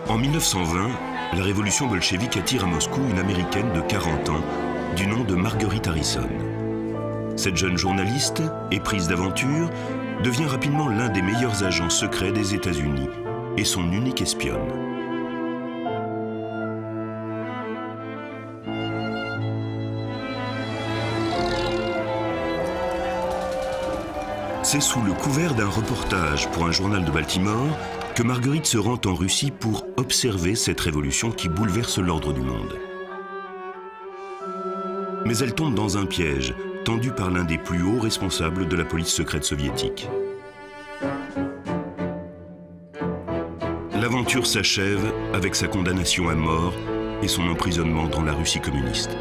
En 1920, la révolution bolchevique attire à Moscou une Américaine de 40 ans, du nom de Marguerite Harrison. Cette jeune journaliste, éprise d'aventure, devient rapidement l'un des meilleurs agents secrets des États-Unis et son unique espionne. C'est sous le couvert d'un reportage pour un journal de Baltimore que Marguerite se rend en Russie pour observer cette révolution qui bouleverse l'ordre du monde. Mais elle tombe dans un piège tendu par l'un des plus hauts responsables de la police secrète soviétique. L'aventure s'achève avec sa condamnation à mort et son emprisonnement dans la Russie communiste.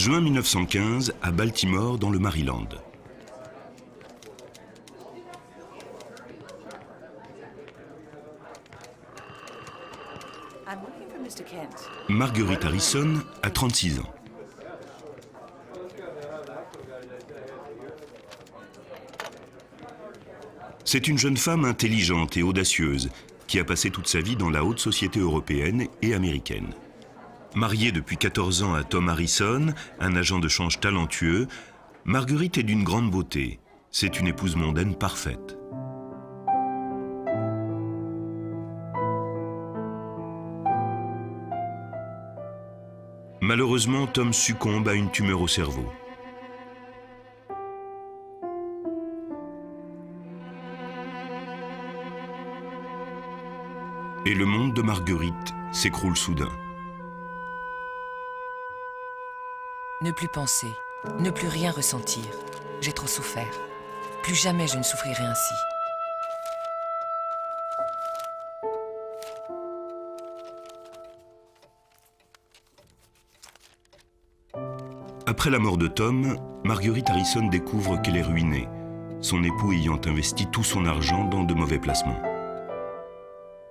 Juin 1915, à Baltimore, dans le Maryland. Marguerite Harrison a 36 ans. C'est une jeune femme intelligente et audacieuse qui a passé toute sa vie dans la haute société européenne et américaine. Mariée depuis 14 ans à Tom Harrison, un agent de change talentueux, Marguerite est d'une grande beauté. C'est une épouse mondaine parfaite. Malheureusement, Tom succombe à une tumeur au cerveau. Et le monde de Marguerite s'écroule soudain. Ne plus penser, ne plus rien ressentir. J'ai trop souffert. Plus jamais je ne souffrirai ainsi. Après la mort de Tom, Marguerite Harrison découvre qu'elle est ruinée, son époux ayant investi tout son argent dans de mauvais placements.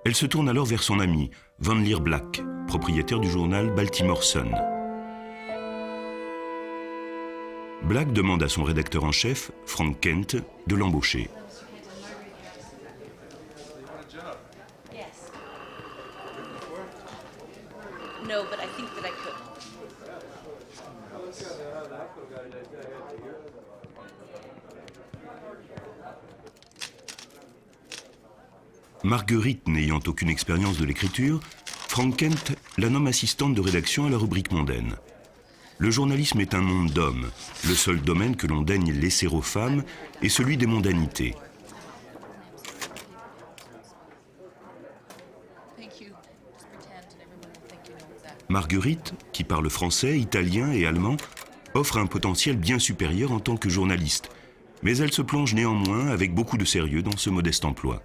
Elle se tourne alors vers son ami, Van Leer Black, propriétaire du journal Baltimore Sun. Black demande à son rédacteur en chef, Frank Kent, de l'embaucher. Marguerite n'ayant aucune expérience de l'écriture, Frank Kent la nomme assistante de rédaction à la rubrique mondaine. Le journalisme est un monde d'hommes. Le seul domaine que l'on daigne laisser aux femmes est celui des mondanités. Marguerite, qui parle français, italien et allemand, offre un potentiel bien supérieur en tant que journaliste, mais elle se plonge néanmoins avec beaucoup de sérieux dans ce modeste emploi.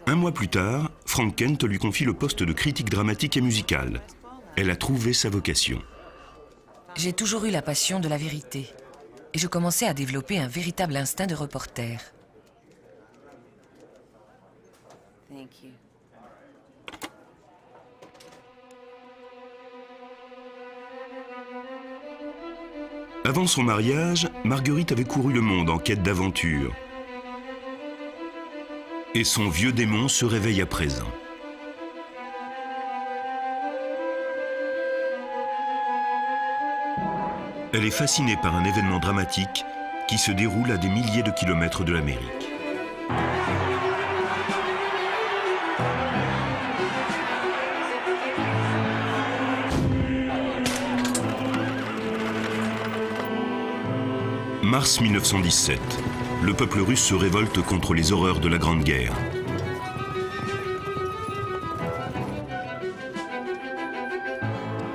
Un mois plus tard, Frank Kent lui confie le poste de critique dramatique et musicale. Elle a trouvé sa vocation. J'ai toujours eu la passion de la vérité. Et je commençais à développer un véritable instinct de reporter. Avant son mariage, Marguerite avait couru le monde en quête d'aventure. Et son vieux démon se réveille à présent. Elle est fascinée par un événement dramatique qui se déroule à des milliers de kilomètres de l'Amérique. Mars 1917. Le peuple russe se révolte contre les horreurs de la Grande Guerre.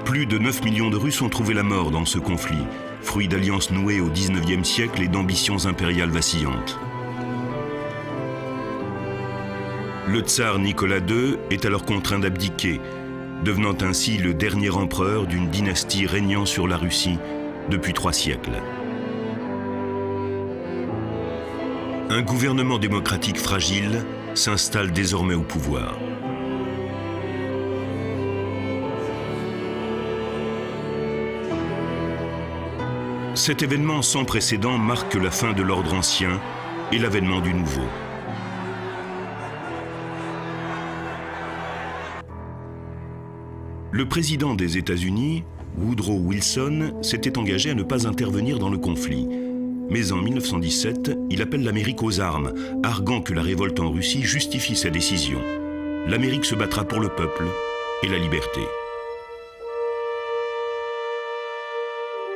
Plus de 9 millions de Russes ont trouvé la mort dans ce conflit, fruit d'alliances nouées au XIXe siècle et d'ambitions impériales vacillantes. Le tsar Nicolas II est alors contraint d'abdiquer, devenant ainsi le dernier empereur d'une dynastie régnant sur la Russie depuis 3 siècles. Un gouvernement démocratique fragile s'installe désormais au pouvoir. Cet événement sans précédent marque la fin de l'ordre ancien et l'avènement du nouveau. Le président des États-Unis, Woodrow Wilson, s'était engagé à ne pas intervenir dans le conflit. Mais en 1917, il appelle l'Amérique aux armes, arguant que la révolte en Russie justifie sa décision. L'Amérique se battra pour le peuple et la liberté.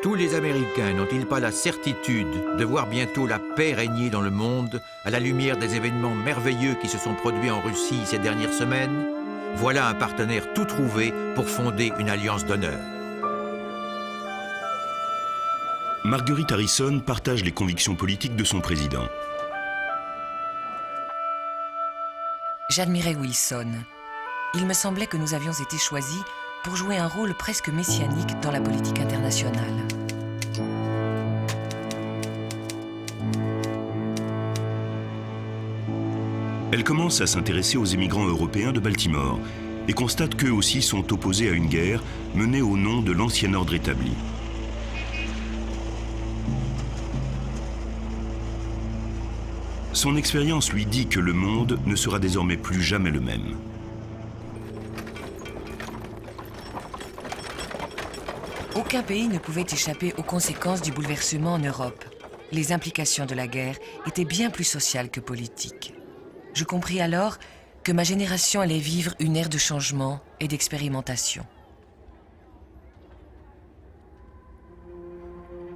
Tous les Américains n'ont-ils pas la certitude de voir bientôt la paix régner dans le monde à la lumière des événements merveilleux qui se sont produits en Russie ces dernières semaines? Voilà un partenaire tout trouvé pour fonder une alliance d'honneur. Marguerite Harrison partage les convictions politiques de son président. J'admirais Wilson. Il me semblait que nous avions été choisis pour jouer un rôle presque messianique dans la politique internationale. Elle commence à s'intéresser aux émigrants européens de Baltimore et constate qu'eux aussi sont opposés à une guerre menée au nom de l'ancien ordre établi. Son expérience lui dit que le monde ne sera désormais plus jamais le même. Aucun pays ne pouvait échapper aux conséquences du bouleversement en Europe. Les implications de la guerre étaient bien plus sociales que politiques. Je compris alors que ma génération allait vivre une ère de changement et d'expérimentation.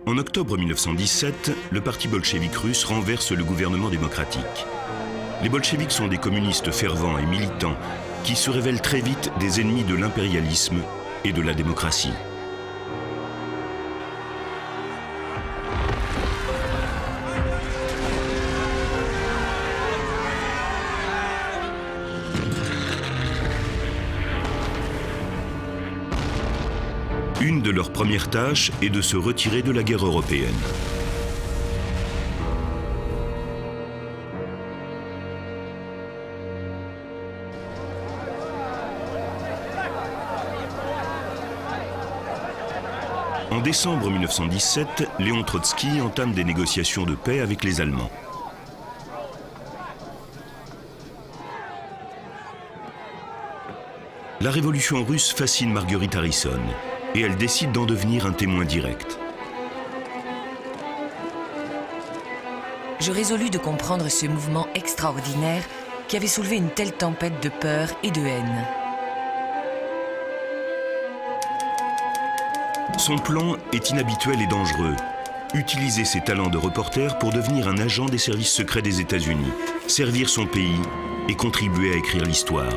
En octobre 1917, le parti bolchevique russe renverse le gouvernement démocratique. Les bolcheviks sont des communistes fervents et militants qui se révèlent très vite des ennemis de l'impérialisme et de la démocratie. Une de leurs premières tâches est de se retirer de la guerre européenne. En décembre 1917, Léon Trotsky entame des négociations de paix avec les Allemands. La révolution russe fascine Marguerite Harrison et elle décide d'en devenir un témoin direct. Je résolus de comprendre ce mouvement extraordinaire qui avait soulevé une telle tempête de peur et de haine. Son plan est inhabituel et dangereux. Utiliser ses talents de reporter pour devenir un agent des services secrets des États-Unis, servir son pays et contribuer à écrire l'histoire.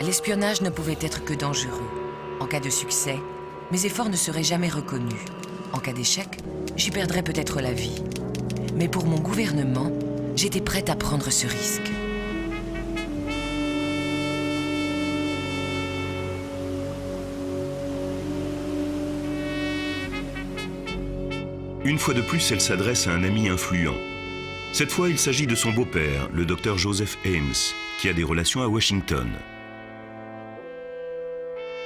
L'espionnage ne pouvait être que dangereux. En cas de succès, mes efforts ne seraient jamais reconnus. En cas d'échec, j'y perdrais peut-être la vie. Mais pour mon gouvernement, j'étais prête à prendre ce risque. Une fois de plus, elle s'adresse à un ami influent. Cette fois, il s'agit de son beau-père, le docteur Joseph Ames, qui a des relations à Washington.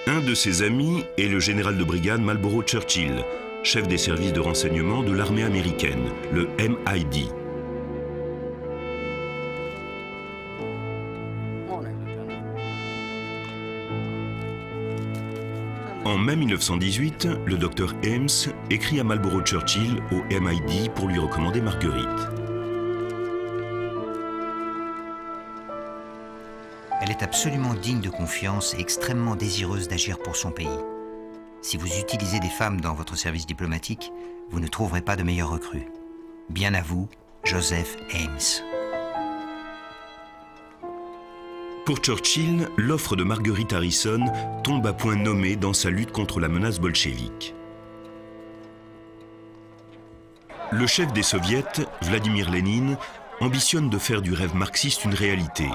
Un de ses amis est le général de brigade Marlborough Churchill, chef des services de renseignement de l'armée américaine, le MID. En mai 1918, le docteur Ames écrit à Marlborough Churchill au MID pour lui recommander Marguerite. Elle est absolument digne de confiance et extrêmement désireuse d'agir pour son pays. Si vous utilisez des femmes dans votre service diplomatique, vous ne trouverez pas de meilleure recrue. Bien à vous, Joseph Ames. Pour Churchill, l'offre de Marguerite Harrison tombe à point nommé dans sa lutte contre la menace bolchevique. Le chef des soviets, Vladimir Lénine, ambitionne de faire du rêve marxiste une réalité,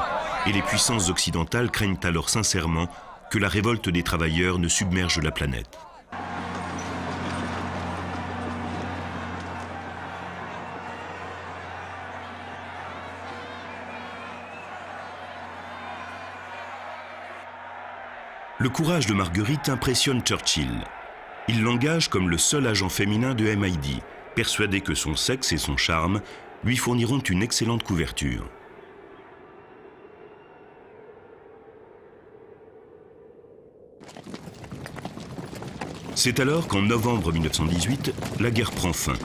et les puissances occidentales craignent alors sincèrement que la révolte des travailleurs ne submerge la planète. Le courage de Marguerite impressionne Churchill. Il l'engage comme le seul agent féminin de MID, persuadé que son sexe et son charme lui fourniront une excellente couverture. C'est alors qu'en novembre 1918, la guerre prend fin.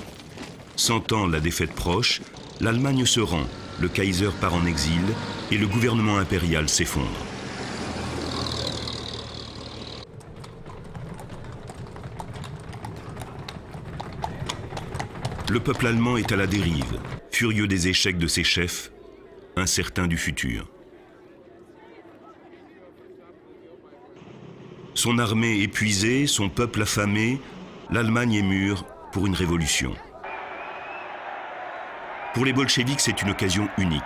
Sentant la défaite proche, l'Allemagne se rend, le Kaiser part en exil et le gouvernement impérial s'effondre. Le peuple allemand est à la dérive, furieux des échecs de ses chefs, incertain du futur. Son armée épuisée, son peuple affamé, l'Allemagne est mûre pour une révolution. Pour les bolcheviks, c'est une occasion unique.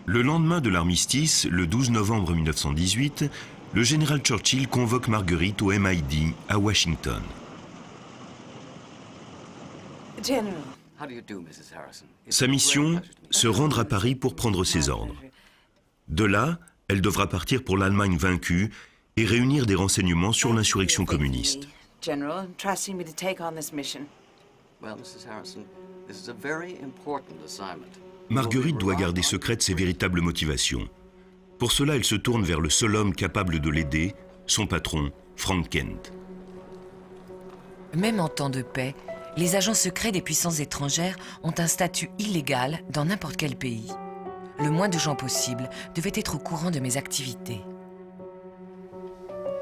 Le lendemain de l'armistice, le 12 novembre 1918, le général Churchill convoque Marguerite au MID à Washington. Sa mission, se rendre à Paris pour prendre ses ordres. De là, elle devra partir pour l'Allemagne vaincue et réunir des renseignements sur l'insurrection communiste. Marguerite doit garder secrète ses véritables motivations. Pour cela, elle se tourne vers le seul homme capable de l'aider, son patron, Frank Kent. Même en temps de paix, les agents secrets des puissances étrangères ont un statut illégal dans n'importe quel pays. Le moins de gens possible devaient être au courant de mes activités.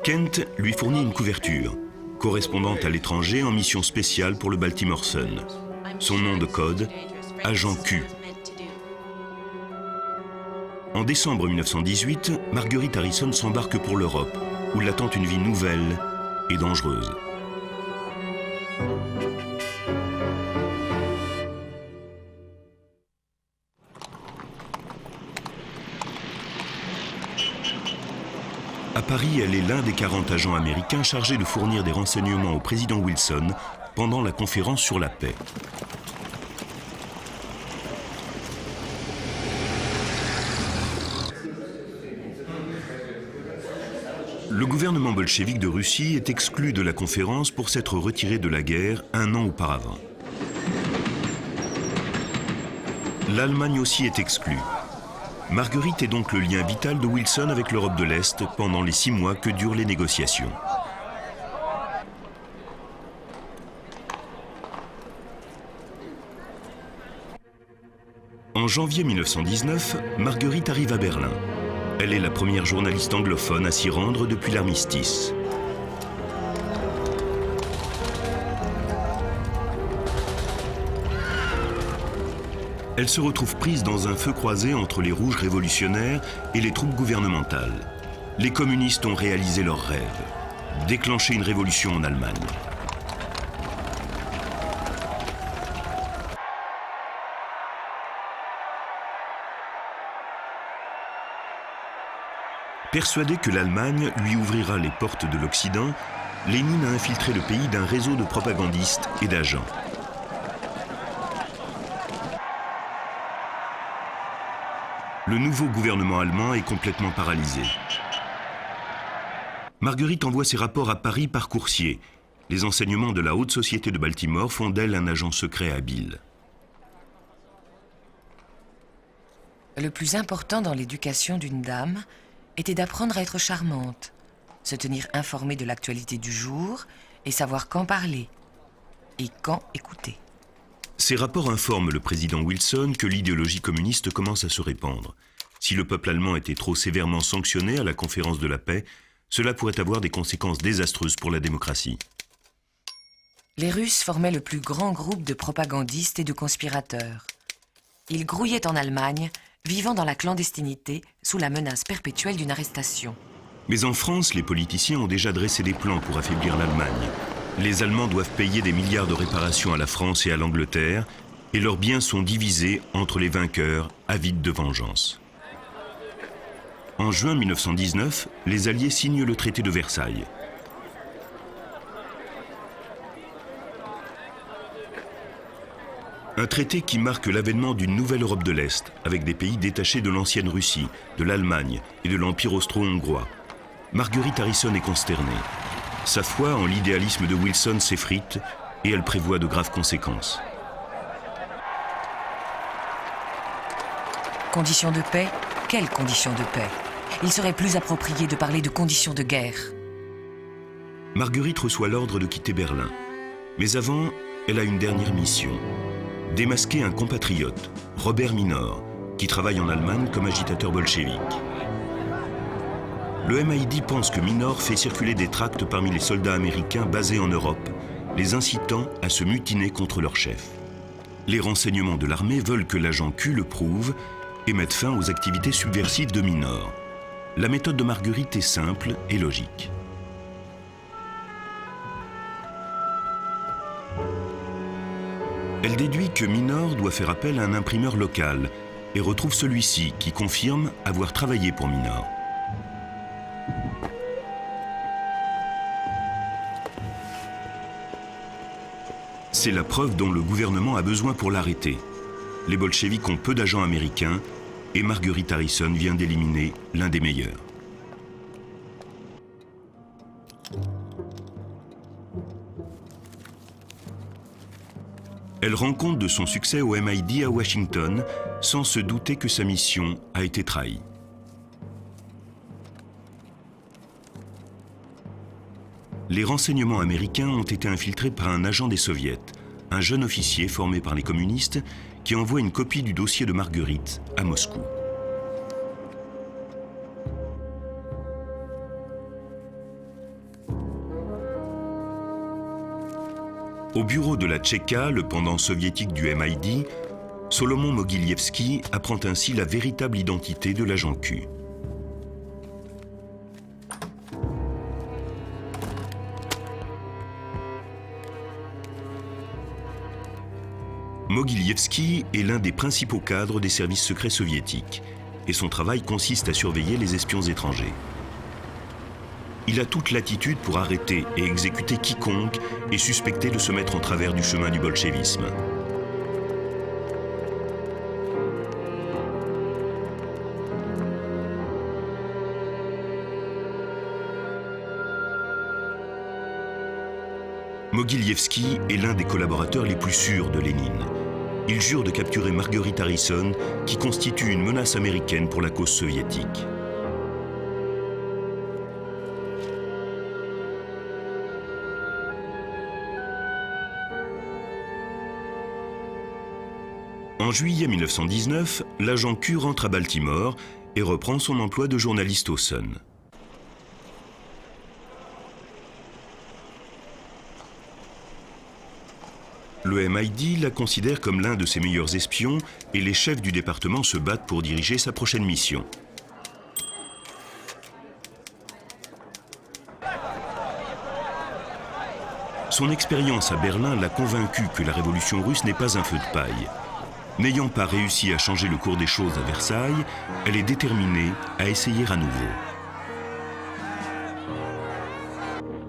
Kent lui fournit une couverture, correspondant à l'étranger en mission spéciale pour le Baltimore Sun. Son nom de code, Agent Q. En décembre 1918, Marguerite Harrison s'embarque pour l'Europe, où l'attend une vie nouvelle et dangereuse. À Paris, elle est l'un des 40 agents américains chargés de fournir des renseignements au président Wilson pendant la conférence sur la paix. Le gouvernement bolchevique de Russie est exclu de la conférence pour s'être retiré de la guerre un an auparavant. L'Allemagne aussi est exclue. Marguerite est donc le lien vital de Wilson avec l'Europe de l'Est pendant les 6 mois que durent les négociations. En janvier 1919, Marguerite arrive à Berlin. Elle est la première journaliste anglophone à s'y rendre depuis l'armistice. Elle se retrouve prise dans un feu croisé entre les rouges révolutionnaires et les troupes gouvernementales. Les communistes ont réalisé leur rêve, déclencher une révolution en Allemagne. Persuadé que l'Allemagne lui ouvrira les portes de l'Occident, Lénine a infiltré le pays d'un réseau de propagandistes et d'agents. Le nouveau gouvernement allemand est complètement paralysé. Marguerite envoie ses rapports à Paris par coursier. Les enseignements de la haute société de Baltimore font d'elle un agent secret habile. Le plus important dans l'éducation d'une dame était d'apprendre à être charmante, se tenir informée de l'actualité du jour et savoir quand parler et quand écouter. Ces rapports informent le président Wilson que l'idéologie communiste commence à se répandre. Si le peuple allemand était trop sévèrement sanctionné à la conférence de la paix, cela pourrait avoir des conséquences désastreuses pour la démocratie. Les Russes formaient le plus grand groupe de propagandistes et de conspirateurs. Ils grouillaient en Allemagne, vivant dans la clandestinité sous la menace perpétuelle d'une arrestation. Mais en France, les politiciens ont déjà dressé des plans pour affaiblir l'Allemagne. Les Allemands doivent payer des milliards de réparations à la France et à l'Angleterre, et leurs biens sont divisés entre les vainqueurs avides de vengeance. En juin 1919, les Alliés signent le traité de Versailles. Un traité qui marque l'avènement d'une nouvelle Europe de l'Est, avec des pays détachés de l'ancienne Russie, de l'Allemagne et de l'Empire austro-hongrois. Marguerite Harrison est consternée. Sa foi en l'idéalisme de Wilson s'effrite et elle prévoit de graves conséquences. Conditions de paix? Quelles conditions de paix? Il serait plus approprié de parler de conditions de guerre. Marguerite reçoit l'ordre de quitter Berlin. Mais avant, elle a une dernière mission. Démasquer un compatriote, Robert Minor, qui travaille en Allemagne comme agitateur bolchevique. Le MID pense que Minor fait circuler des tracts parmi les soldats américains basés en Europe, les incitant à se mutiner contre leur chef. Les renseignements de l'armée veulent que l'agent Q le prouve et mette fin aux activités subversives de Minor. La méthode de Marguerite est simple et logique. Elle déduit que Minor doit faire appel à un imprimeur local et retrouve celui-ci qui confirme avoir travaillé pour Minor. C'est la preuve dont le gouvernement a besoin pour l'arrêter. Les bolcheviks ont peu d'agents américains et Marguerite Harrison vient d'éliminer l'un des meilleurs. Elle rend compte de son succès au MID à Washington sans se douter que sa mission a été trahie. Les renseignements américains ont été infiltrés par un agent des soviets, un jeune officier formé par les communistes qui envoie une copie du dossier de Marguerite à Moscou. Au bureau de la Tchéka, le pendant soviétique du MID, Solomon Mogilievski apprend ainsi la véritable identité de l'agent Q. Mogilievski est l'un des principaux cadres des services secrets soviétiques et son travail consiste à surveiller les espions étrangers. Il a toute latitude pour arrêter et exécuter quiconque est suspecté de se mettre en travers du chemin du bolchevisme. Mogilievski est l'un des collaborateurs les plus sûrs de Lénine. Il jure de capturer Marguerite Harrison, qui constitue une menace américaine pour la cause soviétique. En juillet 1919, l'agent Q rentre à Baltimore et reprend son emploi de journaliste au Sun. Le MID la considère comme l'un de ses meilleurs espions et les chefs du département se battent pour diriger sa prochaine mission. Son expérience à Berlin l'a convaincu que la révolution russe n'est pas un feu de paille. N'ayant pas réussi à changer le cours des choses à Versailles, elle est déterminée à essayer à nouveau.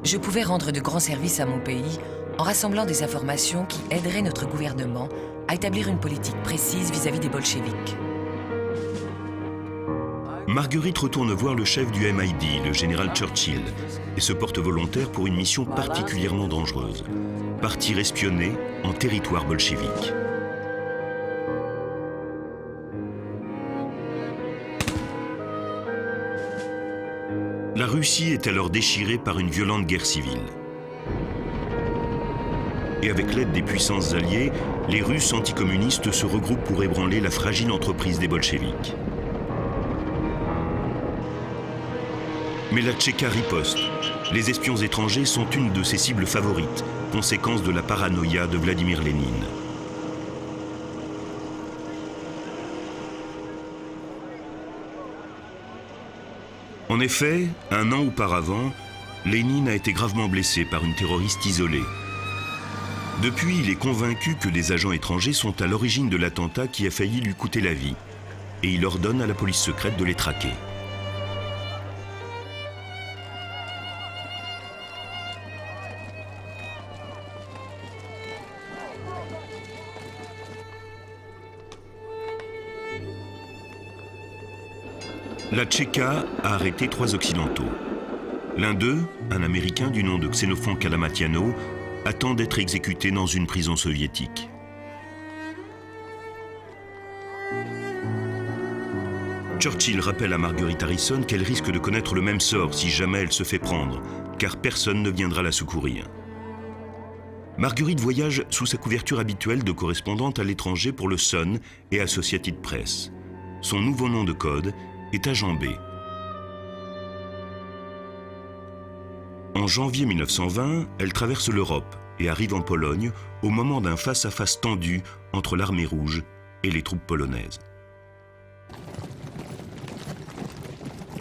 Je pouvais rendre de grands services à mon pays en rassemblant des informations qui aideraient notre gouvernement à établir une politique précise vis-à-vis des bolcheviks. Marguerite retourne voir le chef du MID, le général Churchill, et se porte volontaire pour une mission particulièrement dangereuse. Partir espionner en territoire bolchevique. La Russie est alors déchirée par une violente guerre civile. Et avec l'aide des puissances alliées, les Russes anticommunistes se regroupent pour ébranler la fragile entreprise des bolcheviks. Mais la Tchéka riposte. Les espions étrangers sont une de ses cibles favorites, conséquence de la paranoïa de Vladimir Lénine. En effet, un an auparavant, Lénine a été gravement blessé par une terroriste isolée. Depuis, il est convaincu que des agents étrangers sont à l'origine de l'attentat qui a failli lui coûter la vie. Et il ordonne à la police secrète de les traquer. La Tchéka a arrêté 3 Occidentaux. L'un d'eux, un Américain du nom de Xénophon Kalamatiano, attend d'être exécuté dans une prison soviétique. Churchill rappelle à Marguerite Harrison qu'elle risque de connaître le même sort si jamais elle se fait prendre, car personne ne viendra la secourir. Marguerite voyage sous sa couverture habituelle de correspondante à l'étranger pour le Sun et Associated Press. Son nouveau nom de code est Agent B. En janvier 1920, elle traverse l'Europe et arrive en Pologne au moment d'un face-à-face tendu entre l'armée rouge et les troupes polonaises.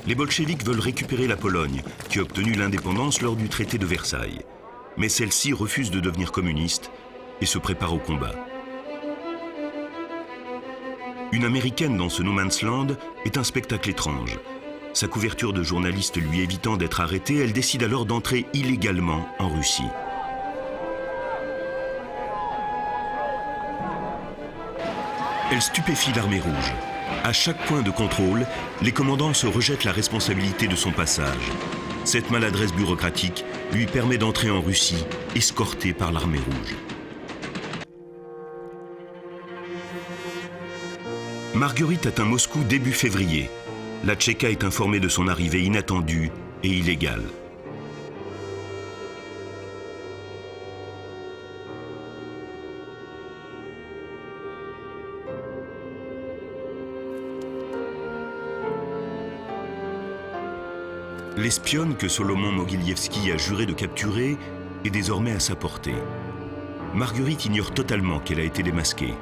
Les bolcheviks veulent récupérer la Pologne, qui a obtenu l'indépendance lors du traité de Versailles. Mais celle-ci refuse de devenir communiste et se prépare au combat. Une Américaine dans ce no man's land est un spectacle étrange. Sa couverture de journaliste lui évitant d'être arrêtée, elle décide alors d'entrer illégalement en Russie. Elle stupéfie l'armée rouge. À chaque point de contrôle, les commandants se rejettent la responsabilité de son passage. Cette maladresse bureaucratique lui permet d'entrer en Russie, escortée par l'armée rouge. Marguerite atteint Moscou début février. La Tchéka est informée de son arrivée inattendue et illégale. L'espionne que Solomon Mogilievski a juré de capturer est désormais à sa portée. Marguerite ignore totalement qu'elle a été démasquée,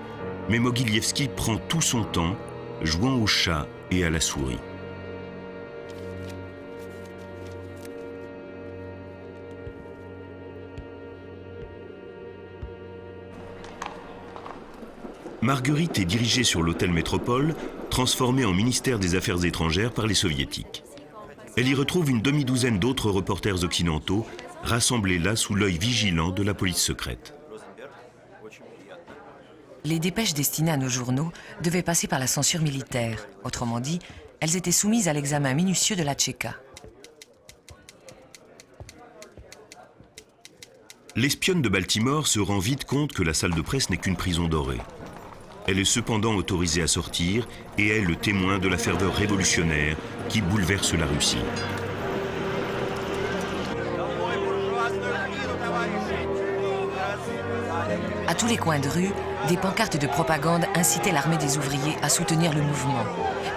mais Mogilievski prend tout son temps, jouant au chat et à la souris. Marguerite est dirigée sur l'hôtel Métropole, transformé en ministère des Affaires étrangères par les Soviétiques. Elle y retrouve une demi-douzaine d'autres reporters occidentaux, rassemblés là sous l'œil vigilant de la police secrète. Les dépêches destinées à nos journaux devaient passer par la censure militaire. Autrement dit, elles étaient soumises à l'examen minutieux de la Tchéka. L'espionne de Baltimore se rend vite compte que la salle de presse n'est qu'une prison dorée. Elle est cependant autorisée à sortir et est le témoin de la ferveur révolutionnaire qui bouleverse la Russie. À tous les coins de rue, des pancartes de propagande incitaient l'armée des ouvriers à soutenir le mouvement.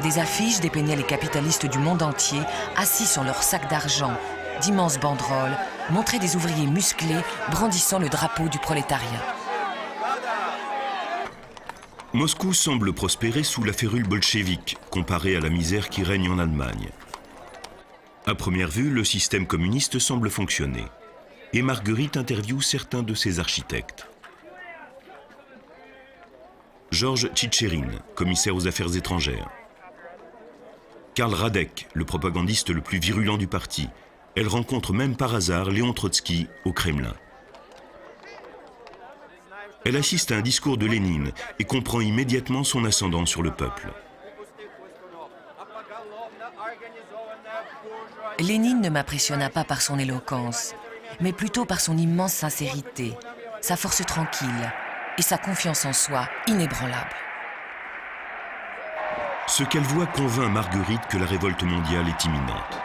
Des affiches dépeignaient les capitalistes du monde entier, assis sur leurs sacs d'argent. D'immenses banderoles montraient des ouvriers musclés brandissant le drapeau du prolétariat. Moscou semble prospérer sous la férule bolchevique, comparée à la misère qui règne en Allemagne. À première vue, le système communiste semble fonctionner. Et Marguerite interviewe certains de ses architectes. Georges Tchitcherine, commissaire aux affaires étrangères. Karl Radek, le propagandiste le plus virulent du parti. Elle rencontre même par hasard Léon Trotsky au Kremlin. Elle assiste à un discours de Lénine et comprend immédiatement son ascendant sur le peuple. Lénine ne m'impressionna pas par son éloquence, mais plutôt par son immense sincérité, sa force tranquille et sa confiance en soi inébranlable. Ce qu'elle voit convainc Marguerite que la révolte mondiale est imminente.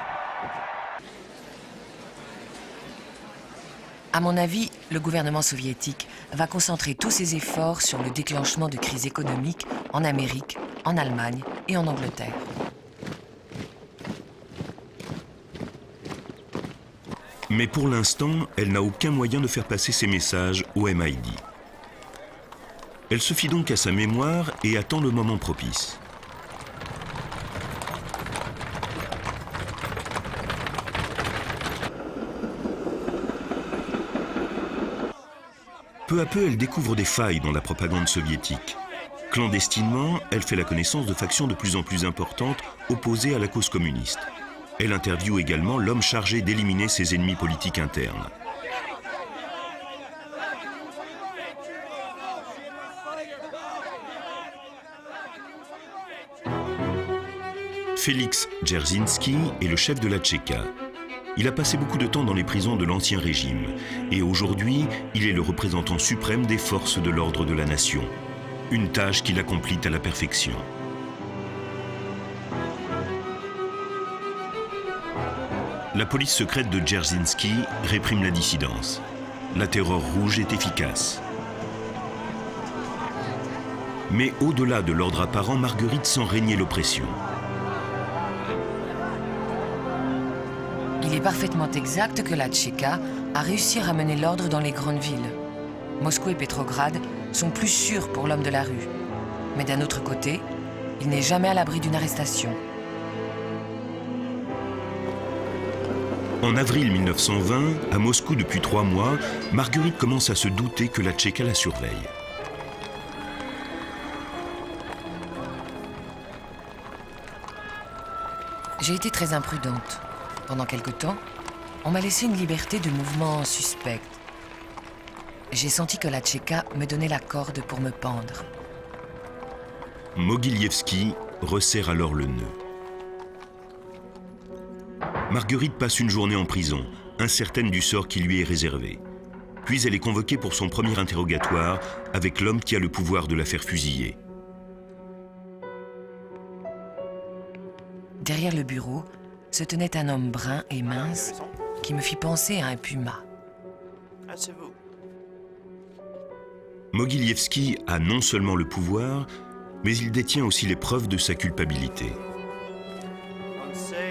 À mon avis, le gouvernement soviétique va concentrer tous ses efforts sur le déclenchement de crises économiques en Amérique, en Allemagne et en Angleterre. Mais pour l'instant, elle n'a aucun moyen de faire passer ses messages au MID. Elle se fie donc à sa mémoire et attend le moment propice. Peu à peu, elle découvre des failles dans la propagande soviétique. Clandestinement, elle fait la connaissance de factions de plus en plus importantes opposées à la cause communiste. Elle interviewe également l'homme chargé d'éliminer ses ennemis politiques internes. Félix Dzerzhinsky est le chef de la Tchéka. Il a passé beaucoup de temps dans les prisons de l'Ancien Régime et aujourd'hui, il est le représentant suprême des forces de l'ordre de la nation. Une tâche qu'il accomplit à la perfection. La police secrète de Dzerzhinsky réprime la dissidence. La terreur rouge est efficace. Mais au-delà de l'ordre apparent, Marguerite sent régner l'oppression. Il est parfaitement exact que la Tchéka a réussi à ramener l'ordre dans les grandes villes. Moscou et Petrograd sont plus sûrs pour l'homme de la rue. Mais d'un autre côté, il n'est jamais à l'abri d'une arrestation. En avril 1920, à Moscou depuis 3 mois, Marguerite commence à se douter que la Tchéka la surveille. J'ai été très imprudente. Pendant quelque temps, on m'a laissé une liberté de mouvement suspecte. J'ai senti que la Tchéka me donnait la corde pour me pendre. Mogilievski resserre alors le nœud. Marguerite passe une journée en prison, incertaine du sort qui lui est réservé. Puis elle est convoquée pour son premier interrogatoire avec l'homme qui a le pouvoir de la faire fusiller. Derrière le bureau se tenait un homme brun et mince qui me fit penser à un puma. Mogilievski a non seulement le pouvoir, mais il détient aussi les preuves de sa culpabilité.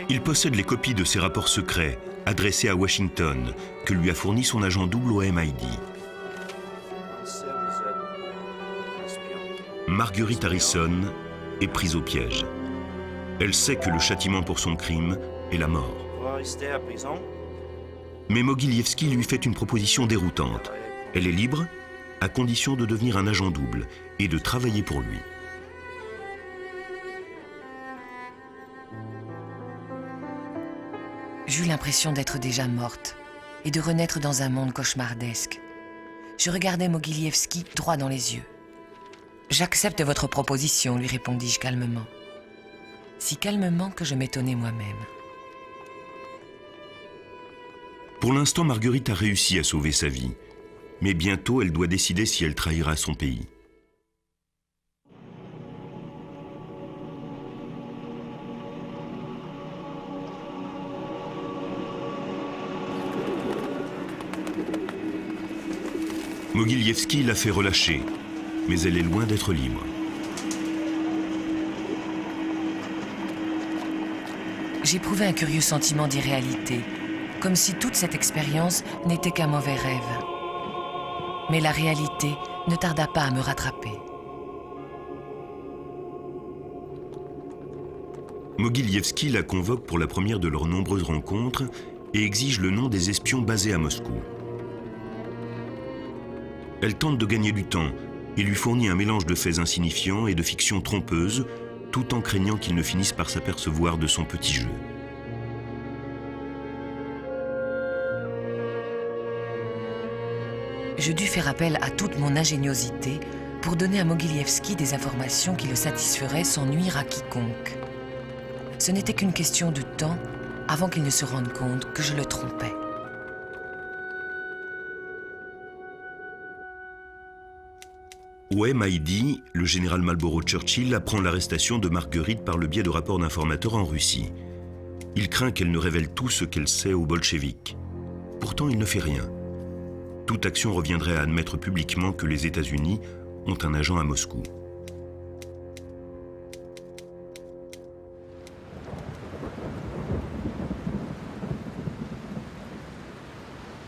Il possède les copies de ses rapports secrets adressés à Washington que lui a fourni son agent double au MID. Marguerite Harrison est prise au piège. Elle sait que le châtiment pour son crime est la mort. Mais Mogilievski lui fait une proposition déroutante. Elle est libre, à condition de devenir un agent double et de travailler pour lui. J'eus l'impression d'être déjà morte et de renaître dans un monde cauchemardesque. Je regardais Mogilievski droit dans les yeux. « J'accepte votre proposition », lui répondis-je calmement. Si calmement que je m'étonnais moi-même. Pour l'instant, Marguerite a réussi à sauver sa vie. Mais bientôt, elle doit décider si elle trahira son pays. Mogilievski l'a fait relâcher, mais elle est loin d'être libre. J'éprouvais un curieux sentiment d'irréalité, comme si toute cette expérience n'était qu'un mauvais rêve. Mais la réalité ne tarda pas à me rattraper. Mogilievski la convoque pour la première de leurs nombreuses rencontres et exige le nom des espions basés à Moscou. Elle tente de gagner du temps et lui fournit un mélange de faits insignifiants et de fictions trompeuses, tout en craignant qu'ils ne finissent par s'apercevoir de son petit jeu. Je dus faire appel à toute mon ingéniosité pour donner à Mogilievski des informations qui le satisferaient sans nuire à quiconque. Ce n'était qu'une question de temps avant qu'il ne se rende compte que je le trompais. Au MID, le général Marlborough Churchill apprend l'arrestation de Marguerite par le biais de rapports d'informateurs en Russie. Il craint qu'elle ne révèle tout ce qu'elle sait aux bolcheviks. Pourtant, il ne fait rien. Toute action reviendrait à admettre publiquement que les États-Unis ont un agent à Moscou.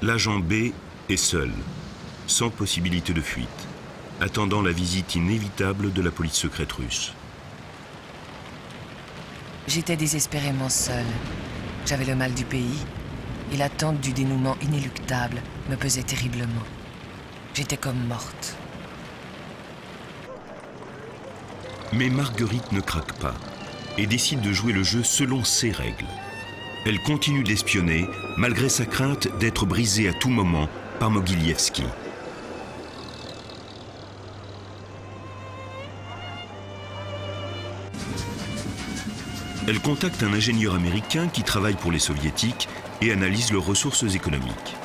L'agent B est seul, sans possibilité de fuite, attendant la visite inévitable de la police secrète russe. J'étais désespérément seule. J'avais le mal du pays et l'attente du dénouement inéluctable me pesait terriblement. J'étais comme morte. Mais Marguerite ne craque pas et décide de jouer le jeu selon ses règles. Elle continue d'espionner malgré sa crainte d'être brisée à tout moment par Mogilijewski. Elle contacte un ingénieur américain qui travaille pour les soviétiques et analyse leurs ressources économiques.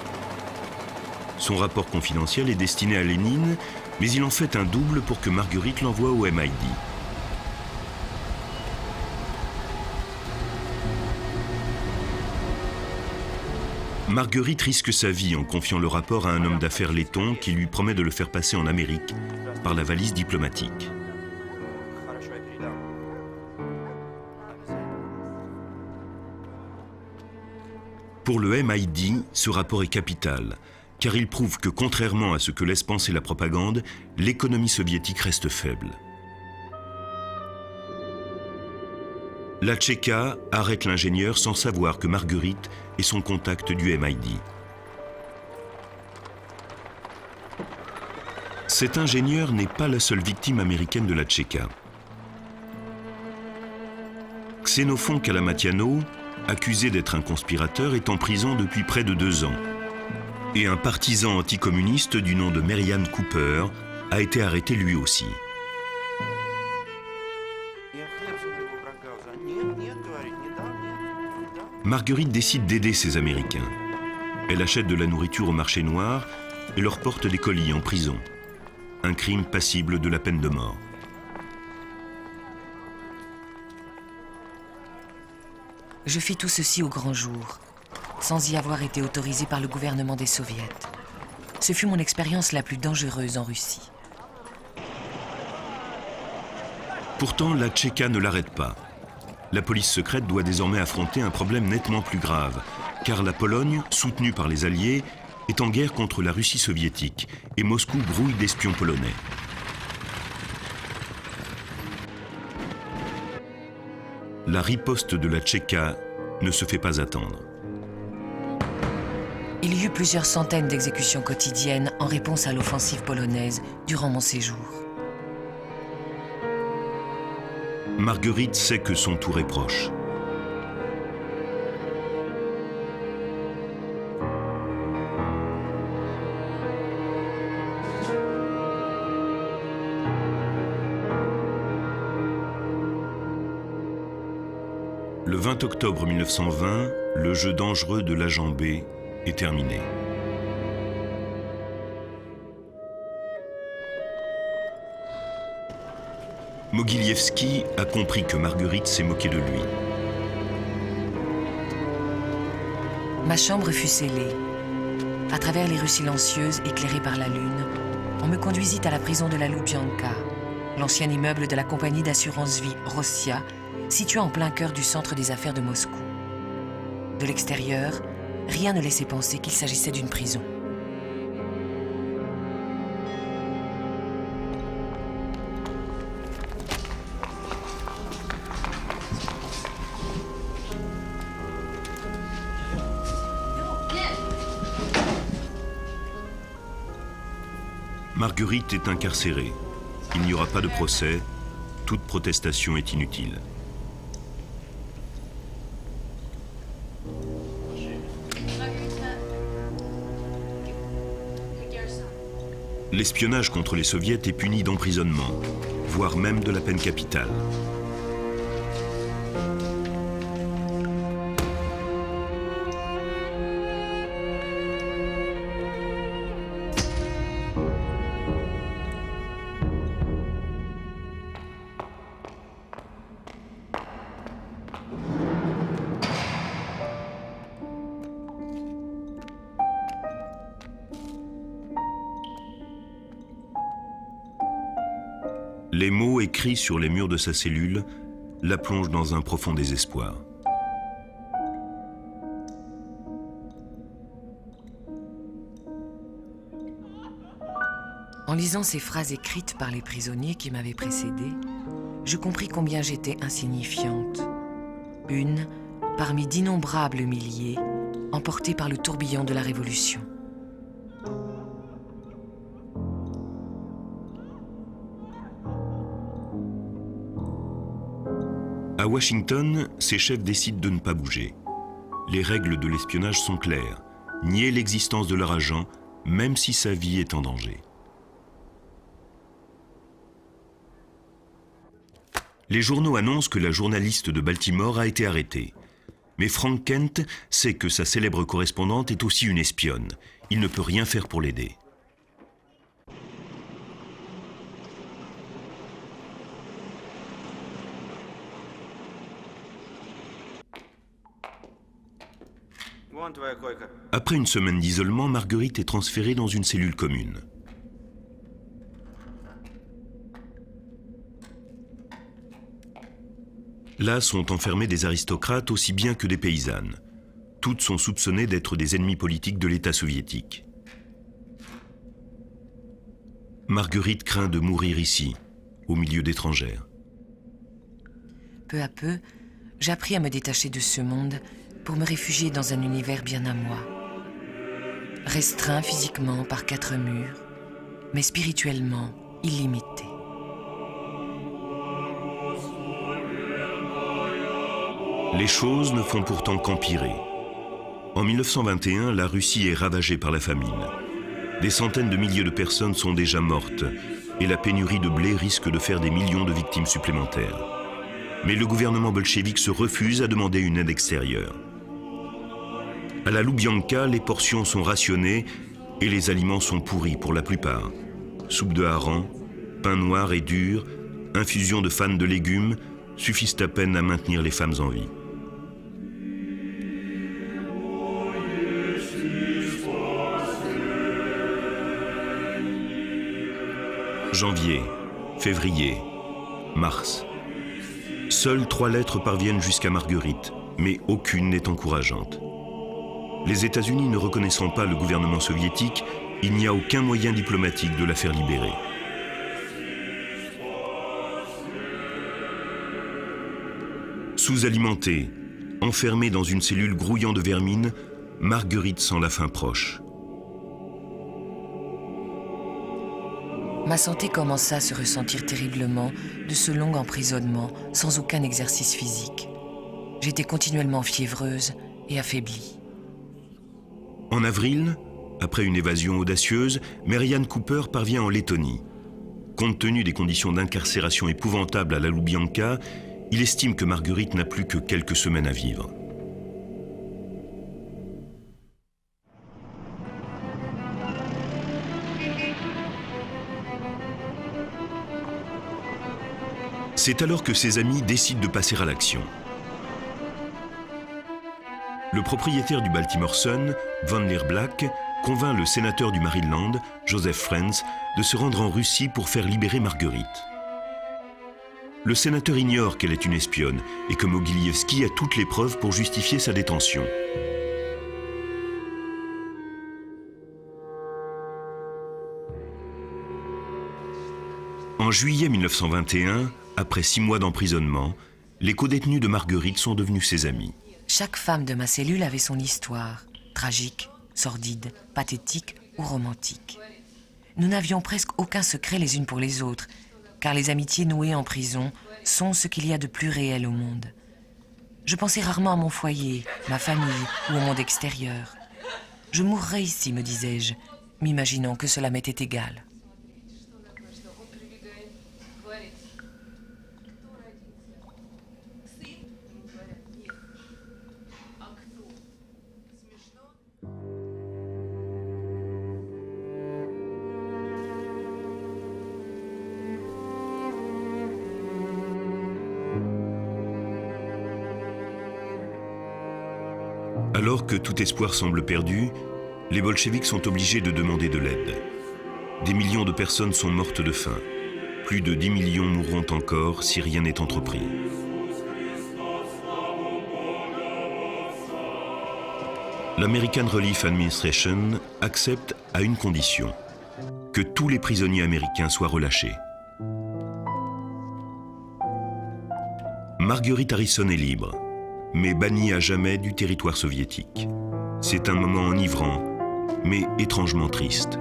Son rapport confidentiel est destiné à Lénine, mais il en fait un double pour que Marguerite l'envoie au MIT. Marguerite risque sa vie en confiant le rapport à un homme d'affaires letton qui lui promet de le faire passer en Amérique par la valise diplomatique. Pour le MIT, ce rapport est capital, car il prouve que contrairement à ce que laisse penser la propagande, l'économie soviétique reste faible. La Tchéka arrête l'ingénieur sans savoir que Marguerite est son contact du MIT. Cet ingénieur n'est pas la seule victime américaine de la Tchéka. Xénophon Kalamatiano, accusé d'être un conspirateur, est en prison depuis près de 2 ans. Et un partisan anticommuniste du nom de Merian Cooper a été arrêté lui aussi. Marguerite décide d'aider ces Américains. Elle achète de la nourriture au marché noir et leur porte des colis en prison. Un crime passible de la peine de mort. Je fis tout ceci au grand jour, sans y avoir été autorisé par le gouvernement des Soviets. Ce fut mon expérience la plus dangereuse en Russie. Pourtant, la Tchéka ne l'arrête pas. La police secrète doit désormais affronter un problème nettement plus grave, car la Pologne, soutenue par les Alliés, est en guerre contre la Russie soviétique et Moscou grouille d'espions polonais. La riposte de la Tchéka ne se fait pas attendre. Il y eut plusieurs centaines d'exécutions quotidiennes en réponse à l'offensive polonaise durant mon séjour. Marguerite sait que son tour est proche. Le 20 octobre 1920, le jeu dangereux de l'agent B est terminé. Mogilijewski a compris que Marguerite s'est moquée de lui. Ma chambre fut scellée. À travers les rues silencieuses éclairées par la lune, on me conduisit à la prison de la Loubianka, l'ancien immeuble de la compagnie d'assurance-vie Rossia, situé en plein cœur du centre des affaires de Moscou. De l'extérieur, rien ne laissait penser qu'il s'agissait d'une prison. Marguerite est incarcérée. Il n'y aura pas de procès. Toute protestation est inutile. L'espionnage contre les soviets est puni d'emprisonnement, voire même de la peine capitale. Les mots écrits sur les murs de sa cellule la plongent dans un profond désespoir. En lisant ces phrases écrites par les prisonniers qui m'avaient précédée, je compris combien j'étais insignifiante. Une parmi d'innombrables milliers, emportée par le tourbillon de la Révolution. Washington, ses chefs décident de ne pas bouger. Les règles de l'espionnage sont claires. Nier l'existence de leur agent, même si sa vie est en danger. Les journaux annoncent que la journaliste de Baltimore a été arrêtée. Mais Frank Kent sait que sa célèbre correspondante est aussi une espionne. Il ne peut rien faire pour l'aider. Après une semaine d'isolement, Marguerite est transférée dans une cellule commune. Là sont enfermés des aristocrates aussi bien que des paysannes. Toutes sont soupçonnées d'être des ennemis politiques de l'État soviétique. Marguerite craint de mourir ici, au milieu d'étrangères. Peu à peu, j'appris à me détacher de ce monde pour me réfugier dans un univers bien à moi. Restreint physiquement par 4 murs, mais spirituellement illimité. Les choses ne font pourtant qu'empirer. En 1921, la Russie est ravagée par la famine. Des centaines de milliers de personnes sont déjà mortes et la pénurie de blé risque de faire des millions de victimes supplémentaires. Mais le gouvernement bolchevique se refuse à demander une aide extérieure. À la Loubianka, les portions sont rationnées et les aliments sont pourris pour la plupart. Soupe de hareng, pain noir et dur, infusion de fanes de légumes suffisent à peine à maintenir les femmes en vie. Janvier, février, mars. Seules 3 lettres parviennent jusqu'à Marguerite, mais aucune n'est encourageante. Les États-Unis ne reconnaissant pas le gouvernement soviétique, il n'y a aucun moyen diplomatique de la faire libérer. Sous-alimentée, enfermée dans une cellule grouillant de vermine, Marguerite sent la fin proche. Ma santé commença à se ressentir terriblement de ce long emprisonnement sans aucun exercice physique. J'étais continuellement fiévreuse et affaiblie. En avril, après une évasion audacieuse, Marianne Cooper parvient en Lettonie. Compte tenu des conditions d'incarcération épouvantables à la Loubianka, il estime que Marguerite n'a plus que quelques semaines à vivre. C'est alors que ses amis décident de passer à l'action. Le propriétaire du Baltimore Sun, Van Leer Black, convainc le sénateur du Maryland, Joseph Friends, de se rendre en Russie pour faire libérer Marguerite. Le sénateur ignore qu'elle est une espionne et que Mogilievski a toutes les preuves pour justifier sa détention. En juillet 1921, après 6 mois d'emprisonnement, les codétenus de Marguerite sont devenus ses amis. Chaque femme de ma cellule avait son histoire, tragique, sordide, pathétique ou romantique. Nous n'avions presque aucun secret les unes pour les autres, car les amitiés nouées en prison sont ce qu'il y a de plus réel au monde. Je pensais rarement à mon foyer, ma famille ou au monde extérieur. Je mourrais ici, me disais-je, m'imaginant que cela m'était égal. Alors que tout espoir semble perdu, les bolcheviks sont obligés de demander de l'aide. Des millions de personnes sont mortes de faim. Plus de 10 millions mourront encore si rien n'est entrepris. L'American Relief Administration accepte à une condition, que tous les prisonniers américains soient relâchés. Marguerite Harrison est libre, mais bannie à jamais du territoire soviétique. C'est un moment enivrant, mais étrangement triste.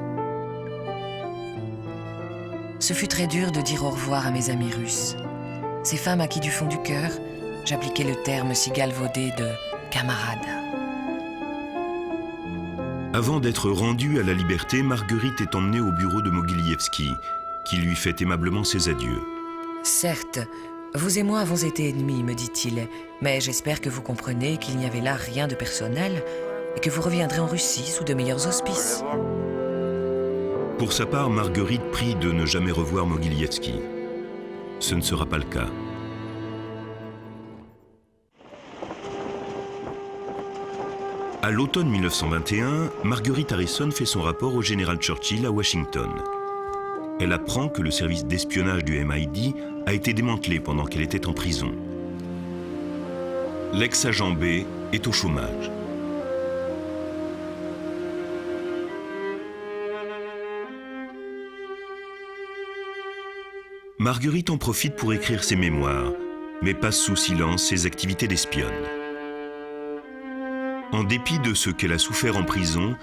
Ce fut très dur de dire au revoir à mes amis russes. Ces femmes à qui du fond du cœur, J'appliquais le terme si galvaudé de « camarade ». Avant d'être rendue à la liberté, Marguerite est emmenée au bureau de Mogilievski, qui lui fait aimablement ses adieux. « Certes, vous et moi avons été ennemis, me dit-il, mais j'espère que vous comprenez qu'il n'y avait là rien de personnel et que vous reviendrez en Russie sous de meilleurs auspices. » Pour sa part, Marguerite prie de ne jamais revoir Mogilievski. Ce ne sera pas le cas. À l'automne 1921, Marguerite Harrison fait son rapport au général Churchill à Washington. Elle apprend que le service d'espionnage du MI6 a été démantelé pendant qu'elle était en prison. L'ex-agent B est au chômage. Marguerite en profite pour écrire ses mémoires, mais passe sous silence ses activités d'espionne. En dépit de ce qu'elle a souffert en prison,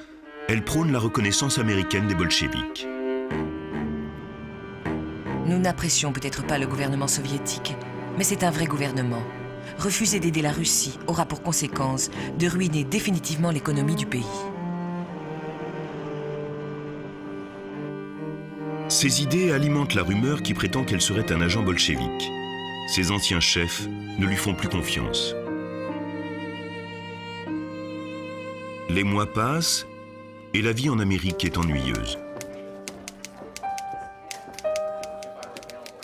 elle prône la reconnaissance américaine des bolcheviks. Nous n'apprécions peut-être pas le gouvernement soviétique, mais c'est un vrai gouvernement. Refuser d'aider la Russie aura pour conséquence de ruiner définitivement l'économie du pays. Ces idées alimentent la rumeur qui prétend qu'elle serait un agent bolchevique. Ses anciens chefs ne lui font plus confiance. Les mois passent et la vie en Amérique est ennuyeuse.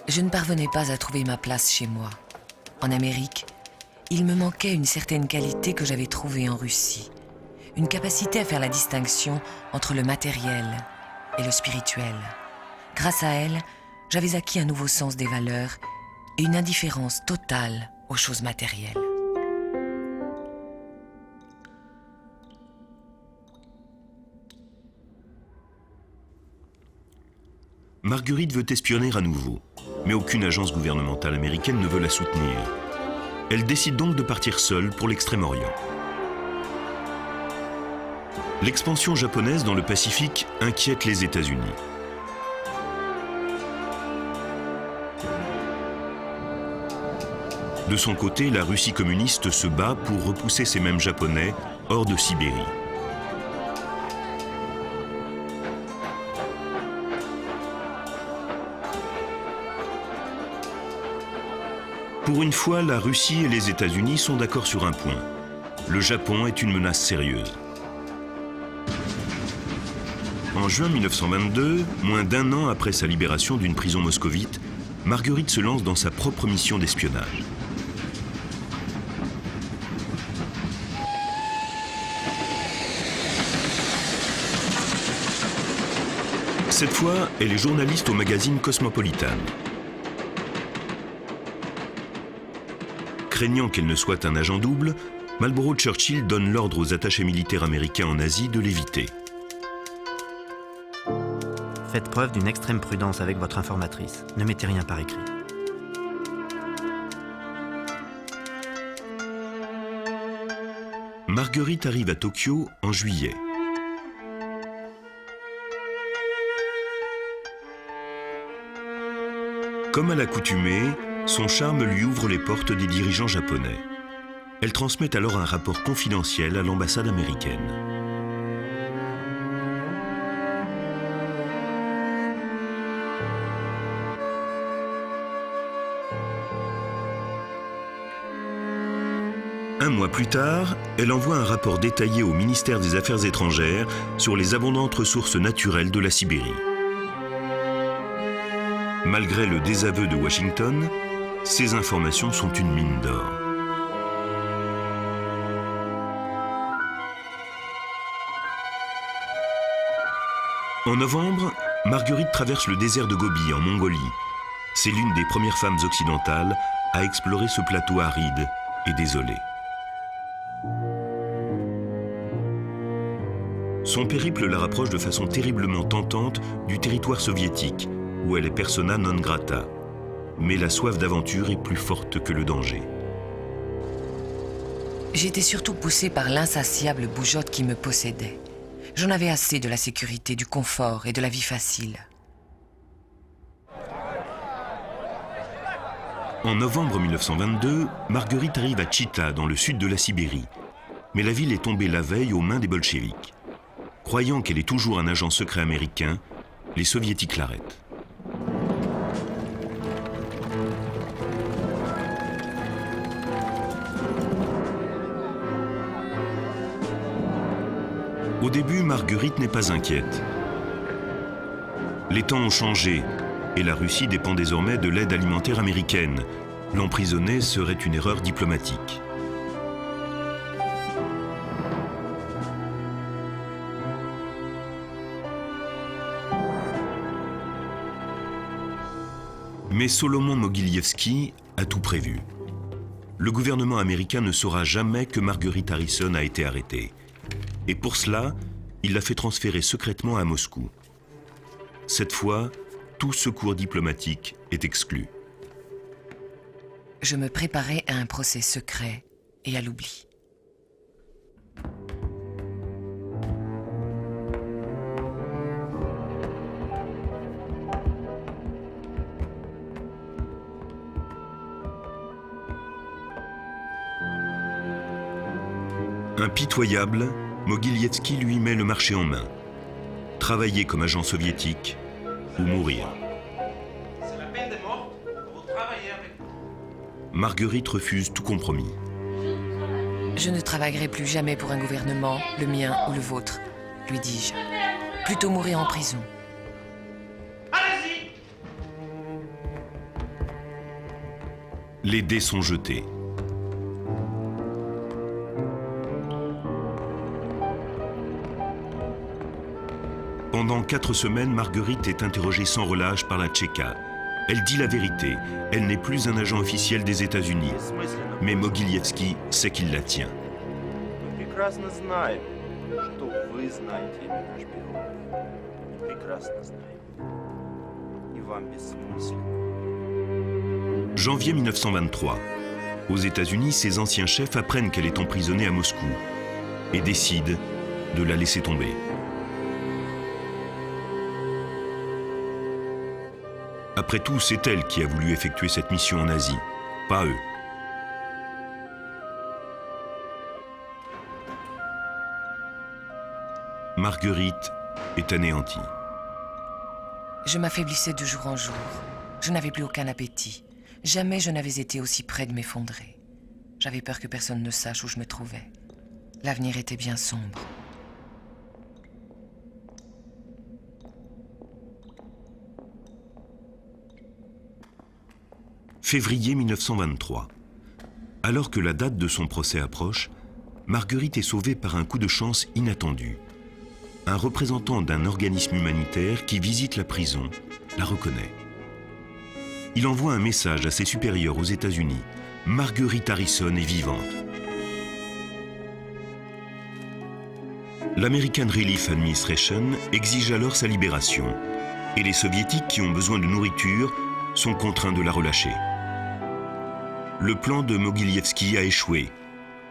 Je ne parvenais pas à trouver ma place chez moi. En Amérique, il me manquait une certaine qualité que j'avais trouvée en Russie. Une capacité à faire la distinction entre le matériel et le spirituel. Grâce à elle, j'avais acquis un nouveau sens des valeurs et une indifférence totale aux choses matérielles. Marguerite veut espionner à nouveau, mais aucune agence gouvernementale américaine ne veut la soutenir. Elle décide donc de partir seule pour l'Extrême-Orient. L'expansion japonaise dans le Pacifique inquiète les États-Unis. De son côté, la Russie communiste se bat pour repousser ces mêmes Japonais hors de Sibérie. Pour une fois, la Russie et les États-Unis sont d'accord sur un point. Le Japon est une menace sérieuse. En juin 1922, moins d'un an après sa libération d'une prison moscovite, Marguerite se lance dans sa propre mission d'espionnage. Cette fois, elle est journaliste au magazine Cosmopolitan. Craignant qu'elle ne soit un agent double, Marlborough Churchill donne l'ordre aux attachés militaires américains en Asie de l'éviter. Faites preuve d'une extrême prudence avec votre informatrice. Ne mettez rien par écrit. Marguerite arrive à Tokyo en juillet. Comme à l'accoutumée, son charme lui ouvre les portes des dirigeants japonais. Elle transmet alors un rapport confidentiel à l'ambassade américaine. Un mois plus tard, elle envoie un rapport détaillé au ministère des Affaires étrangères sur les abondantes ressources naturelles de la Sibérie. Malgré le désaveu de Washington, ces informations sont une mine d'or. En novembre, Marguerite traverse le désert de Gobi en Mongolie. C'est l'une des premières femmes occidentales à explorer ce plateau aride et désolé. Son périple la rapproche de façon terriblement tentante du territoire soviétique, où elle est persona non grata. Mais la soif d'aventure est plus forte que le danger. J'étais surtout poussée par l'insatiable bougeotte qui me possédait. J'en avais assez de la sécurité, du confort et de la vie facile. En novembre 1922, Marguerite arrive à Tchita, dans le sud de la Sibérie. Mais la ville est tombée la veille aux mains des bolcheviks. Croyant qu'elle est toujours un agent secret américain, les soviétiques l'arrêtent. Au début, Marguerite n'est pas inquiète. Les temps ont changé et la Russie dépend désormais de l'aide alimentaire américaine. L'emprisonner serait une erreur diplomatique. Mais Solomon Mogileevski a tout prévu. Le gouvernement américain ne saura jamais que Marguerite Harrison a été arrêtée. Et pour cela, il l'a fait transférer secrètement à Moscou. Cette fois, tout secours diplomatique est exclu. Je me préparais à un procès secret et à l'oubli. Impitoyable, Mogileevski lui met le marché en main. Travailler comme agent soviétique ou mourir. C'est la peine de mort, vous travaillez avec nous. Marguerite refuse tout compromis. Je ne travaillerai plus jamais pour un gouvernement, le mien ou le vôtre, lui dis-je. Plutôt mourir en prison. Allez-y! Les dés sont jetés. Pendant 4 semaines, Marguerite est interrogée sans relâche par la Tchéka. Elle dit la vérité. Elle n'est plus un agent officiel des États-Unis. Mais Mogileevski sait qu'il la tient. Прекрасно знаем, что вы знаете имя шпиона. Прекрасно знаем. И вам бессмысленно. Janvier 1923. Aux États-Unis, ses anciens chefs apprennent qu'elle est emprisonnée à Moscou et décident de la laisser tomber. Après tout, c'est elle qui a voulu effectuer cette mission en Asie, pas eux. Marguerite est anéantie. Je m'affaiblissais de jour en jour. Je n'avais plus aucun appétit. Jamais je n'avais été aussi près de m'effondrer. J'avais peur que personne ne sache où je me trouvais. L'avenir était bien sombre. Février 1923. Alors que la date de son procès approche, Marguerite est sauvée par un coup de chance inattendu. Un représentant d'un organisme humanitaire qui visite la prison la reconnaît. Il envoie un message à ses supérieurs aux États-Unis. Marguerite Harrison est vivante. L'American Relief Administration exige alors sa libération. Et les Soviétiques qui ont besoin de nourriture sont contraints de la relâcher. Le plan de Mogileevski a échoué.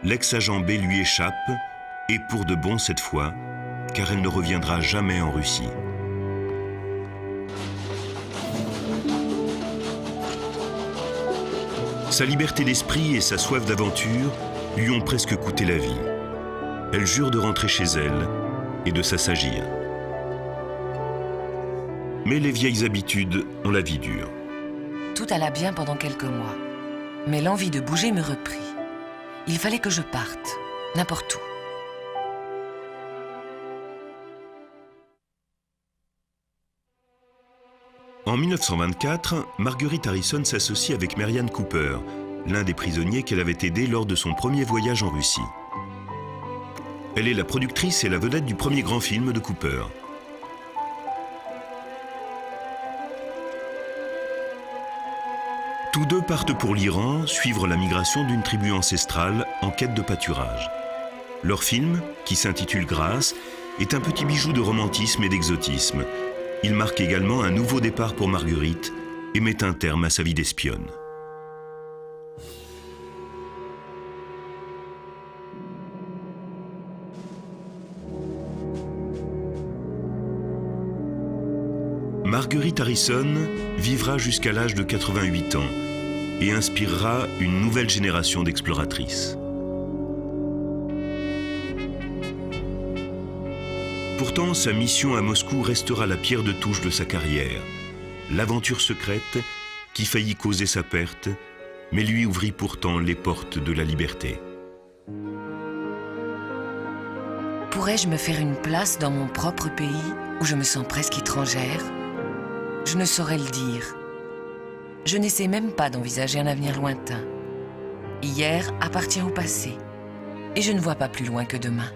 L'ex-agent B lui échappe, et pour de bon cette fois, car elle ne reviendra jamais en Russie. Sa liberté d'esprit et sa soif d'aventure lui ont presque coûté la vie. Elle jure de rentrer chez elle et de s'assagir. Mais les vieilles habitudes ont la vie dure. Tout alla bien pendant quelques mois. Mais l'envie de bouger me reprit. Il fallait que je parte, n'importe où. En 1924, Marguerite Harrison s'associe avec Marianne Cooper, l'un des prisonniers qu'elle avait aidé lors de son premier voyage en Russie. Elle est la productrice et la vedette du premier grand film de Cooper. Tous deux partent pour l'Iran, suivre la migration d'une tribu ancestrale en quête de pâturage. Leur film, qui s'intitule Grâce, est un petit bijou de romantisme et d'exotisme. Il marque également un nouveau départ pour Marguerite et met un terme à sa vie d'espionne. Marguerite Harrison vivra jusqu'à l'âge de 88 ans et inspirera une nouvelle génération d'exploratrices. Pourtant, sa mission à Moscou restera la pierre de touche de sa carrière. L'aventure secrète qui faillit causer sa perte, mais lui ouvrit pourtant les portes de la liberté. Pourrais-je me faire une place dans mon propre pays, où je me sens presque étrangère? Je ne saurais le dire. Je n'essaie même pas d'envisager un avenir lointain. Hier appartient au passé, et je ne vois pas plus loin que demain.